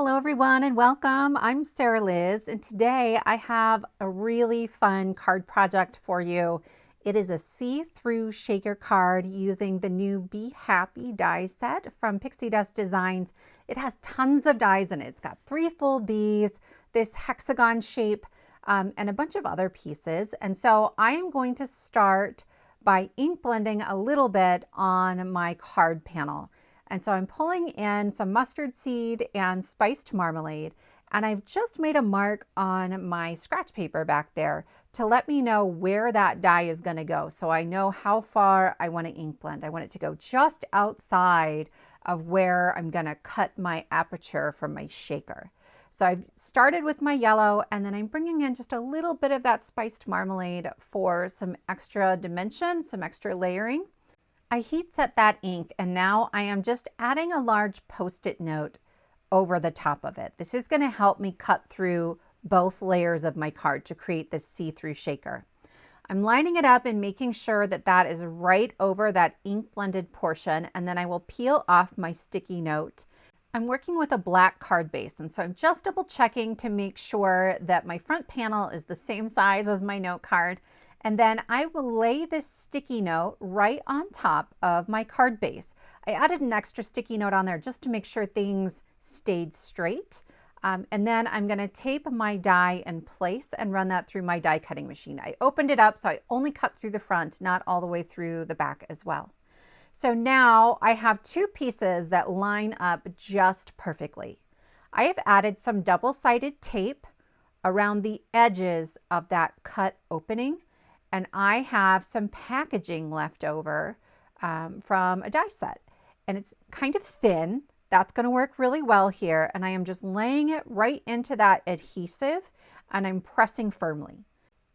Hello everyone and welcome. I'm Sara Lihz and today I have a really fun card project for you. It is a see-through shaker card using the new Be Happy die set from Pixidustdesigns. It has tons of dies in it. It's got 3 full bees, this hexagon shape, and a bunch of other pieces. And so I am going to start by ink blending a little bit on my card panel. And so I'm pulling in some mustard seed and spiced marmalade, and I've just made a mark on my scratch paper back there to let me know where that die is going to go, so I know how far I want to ink blend. I want it to go just outside of where I'm going to cut my aperture from my shaker. So I've started with my yellow, and then I'm bringing in just a little bit of that spiced marmalade for some extra dimension, some extra layering. I heat set that ink, and now I am just adding a large Post-it note over the top of it. This is going to help me cut through both layers of my card to create this see-through shaker. I'm lining it up and making sure that that is right over that ink blended portion, and then I will peel off my sticky note. I'm working with a black card base, and so I'm just double checking to make sure that my front panel is the same size as my note card. And then I will lay this sticky note right on top of my card base. I added an extra sticky note on there just to make sure things stayed straight. And then I'm going to tape my die in place and run that through my die cutting machine. I opened it up, so I only cut through the front, not all the way through the back as well. So now I have 2 pieces that line up just perfectly. I have added some double-sided tape around the edges of that cut opening. And I have some packaging left over from a die set. And it's kind of thin. That's going to work really well here. And I am just laying it right into that adhesive, and I'm pressing firmly.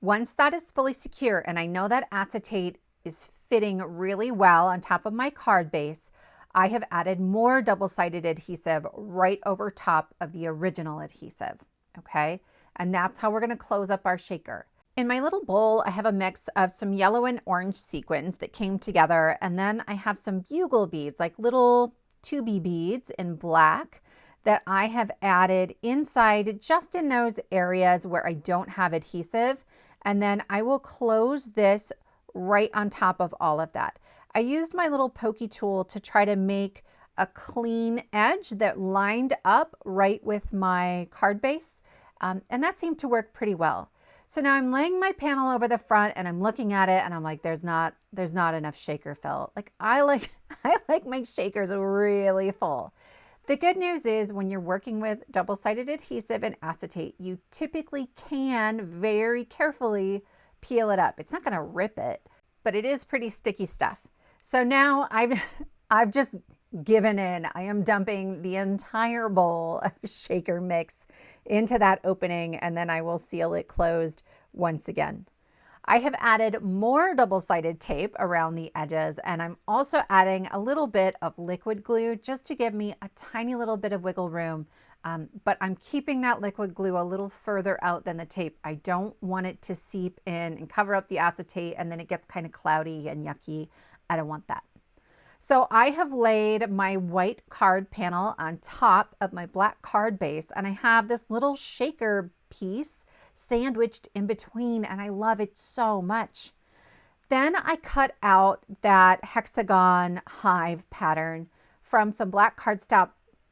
Once that is fully secure, and I know that acetate is fitting really well on top of my card base, I have added more double-sided adhesive right over top of the original adhesive. Okay? And that's how we're going to close up our shaker. In my little bowl, I have a mix of some yellow and orange sequins that came together, and then I have some bugle beads, like little tubey beads in black, that I have added inside just in those areas where I don't have adhesive, and then I will close this right on top of all of that. I used my little pokey tool to try to make a clean edge that lined up right with my card base, and that seemed to work pretty well. So now I'm laying my panel over the front, and I'm looking at it, and I'm like, there's not enough shaker fill. Like I like my shakers really full. The good news is when you're working with double-sided adhesive and acetate, you typically can very carefully peel it up. It's not going to rip it, but it is pretty sticky stuff. So now I've just given in. I am dumping the entire bowl of shaker mix into that opening, and then I will seal it closed once again. I have added more double-sided tape around the edges, and I'm also adding a little bit of liquid glue just to give me a tiny little bit of wiggle room, but I'm keeping that liquid glue a little further out than the tape. I don't want it to seep in and cover up the acetate, and then it gets kind of cloudy and yucky. I don't want that. So I have laid my white card panel on top of my black card base, and I have this little shaker piece sandwiched in between, and I love it so much. Then I cut out that hexagon hive pattern from some black cardstock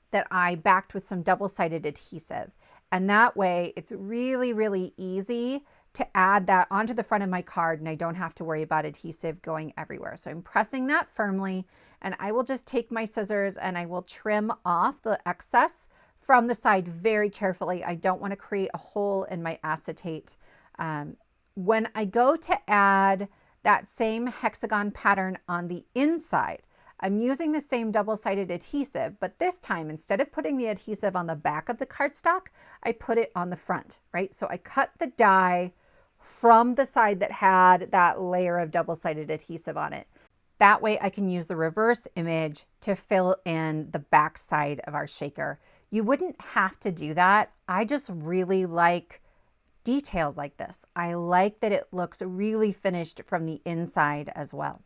that I backed with some double-sided adhesive. And that way it's really, really easy to add that onto the front of my card, and I don't have to worry about adhesive going everywhere. So I'm pressing that firmly, and I will just take my scissors and I will trim off the excess from the side very carefully. I don't want to create a hole in my acetate. When I go to add that same hexagon pattern on the inside, I'm using the same double-sided adhesive, but this time, instead of putting the adhesive on the back of the cardstock, I put it on the front, right? So I cut the die from the side that had that layer of double-sided adhesive on it. That way I can use the reverse image to fill in the back side of our shaker. You wouldn't have to do that. I just really like details like this. I like that it looks really finished from the inside as well.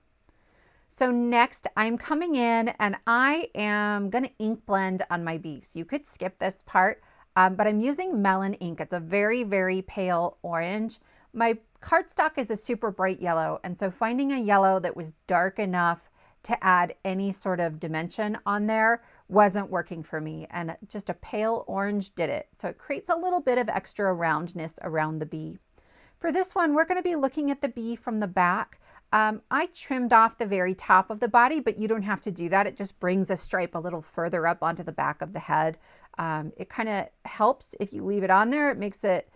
So next I'm coming in and I am gonna ink blend on my bees. You could skip this part, but I'm using melon ink. It's a very, very pale orange. My cardstock is a super bright yellow, and so finding a yellow that was dark enough to add any sort of dimension on there wasn't working for me, and just a pale orange did it. So it creates a little bit of extra roundness around the bee. For this one, we're going to be looking at the bee from the back. I trimmed off the very top of the body, but you don't have to do that. It just brings a stripe a little further up onto the back of the head. It kind of helps if you leave it on there. It makes it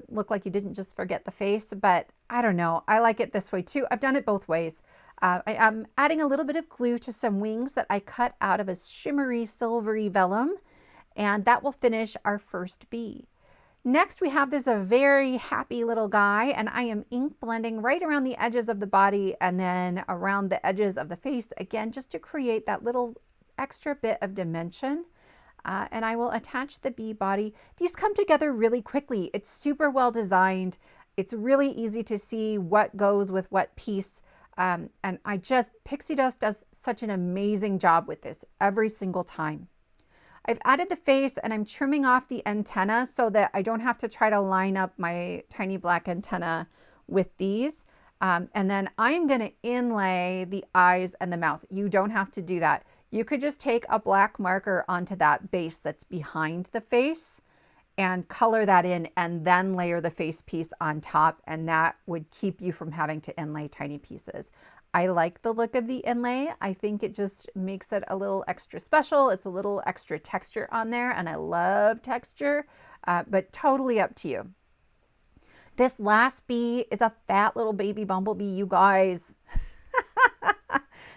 look like you didn't just forget the face, but I don't know. I like it this way too. I've done it both ways. I am adding a little bit of glue to some wings that I cut out of a shimmery silvery vellum, and that will finish our first bee. Next, we have this a very happy little guy, and I am ink blending right around the edges of the body and then around the edges of the face, again, just to create that little extra bit of dimension. And I will attach the bee body. These come together really quickly. It's super well designed. It's really easy to see what goes with what piece. And Pixi Dust does such an amazing job with this every single time. I've added the face and I'm trimming off the antenna so that I don't have to try to line up my tiny black antenna with these. And then I'm going to inlay the eyes and the mouth. You don't have to do that. You could just take a black marker onto that base that's behind the face and color that in and then layer the face piece on top, and that would keep you from having to inlay tiny pieces. I like the look of the inlay. I think it just makes it a little extra special. It's a little extra texture on there, and I love texture, but totally up to you. This last bee is a fat little baby bumblebee, you guys.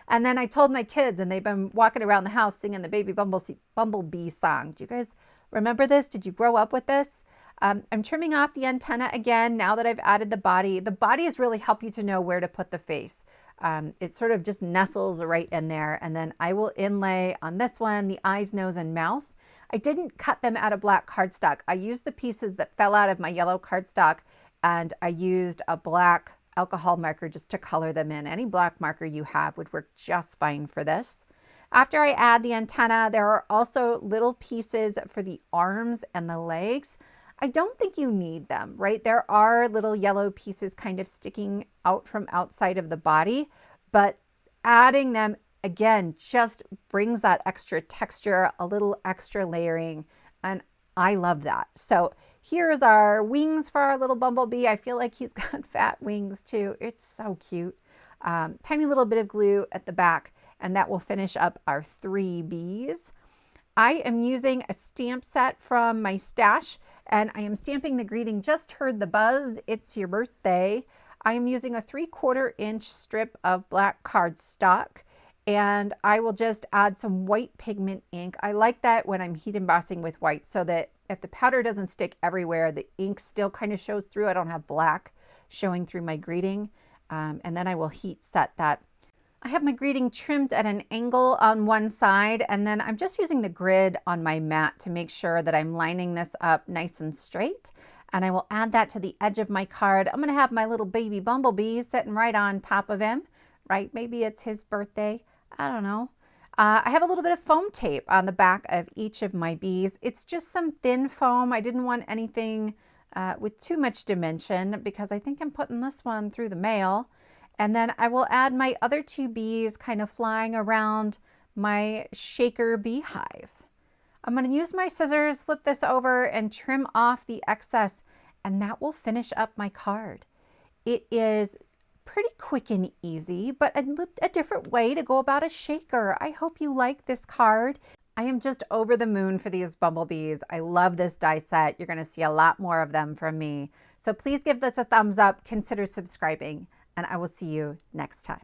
And then I told my kids, and they've been walking around the house singing the baby bumblebee song. Do you guys remember this? Did you grow up with this? I'm trimming off the antenna again now that I've added the body. The bodies really help you to know where to put the face. It sort of just nestles right in there. And then I will inlay on this one the eyes, nose, and mouth. I didn't cut them out of black cardstock. I used the pieces that fell out of my yellow cardstock, and I used a black alcohol marker just to color them in. Any black marker you have would work just fine for this. After I add the antenna, there are also little pieces for the arms and the legs. I don't think you need them, right? There are little yellow pieces kind of sticking out from outside of the body, but adding them again just brings that extra texture, a little extra layering, and I love that. So here's our wings for our little bumblebee. I feel like he's got fat wings too. It's so cute. Tiny little bit of glue at the back, and that will finish up our 3 bees. I am using a stamp set from my stash, and I am stamping the greeting, "Just heard the buzz, it's your birthday." I am using a 3/4 inch strip of black cardstock, and I will just add some white pigment ink. I like that when I'm heat embossing with white, so that if the powder doesn't stick everywhere, the ink still kind of shows through. I don't have black showing through my greeting. And then I will heat set that. I have my greeting trimmed at an angle on one side, and then I'm just using the grid on my mat to make sure that I'm lining this up nice and straight. And I will add that to the edge of my card. I'm going to have my little baby bumblebee sitting right on top of him, right? Maybe it's his birthday. I don't know. I have a little bit of foam tape on the back of each of my bees. It's just some thin foam. I didn't want anything with too much dimension because I think I'm putting this one through the mail. And then I will add my other 2 bees kind of flying around my shaker beehive. I'm going to use my scissors, flip this over, and trim off the excess, and that will finish up my card. It is pretty quick and easy, but a different way to go about a shaker. I hope you like this card. I am just over the moon for these bumblebees. I love this die set. You're going to see a lot more of them from me. So please give this a thumbs up, consider subscribing, and I will see you next time.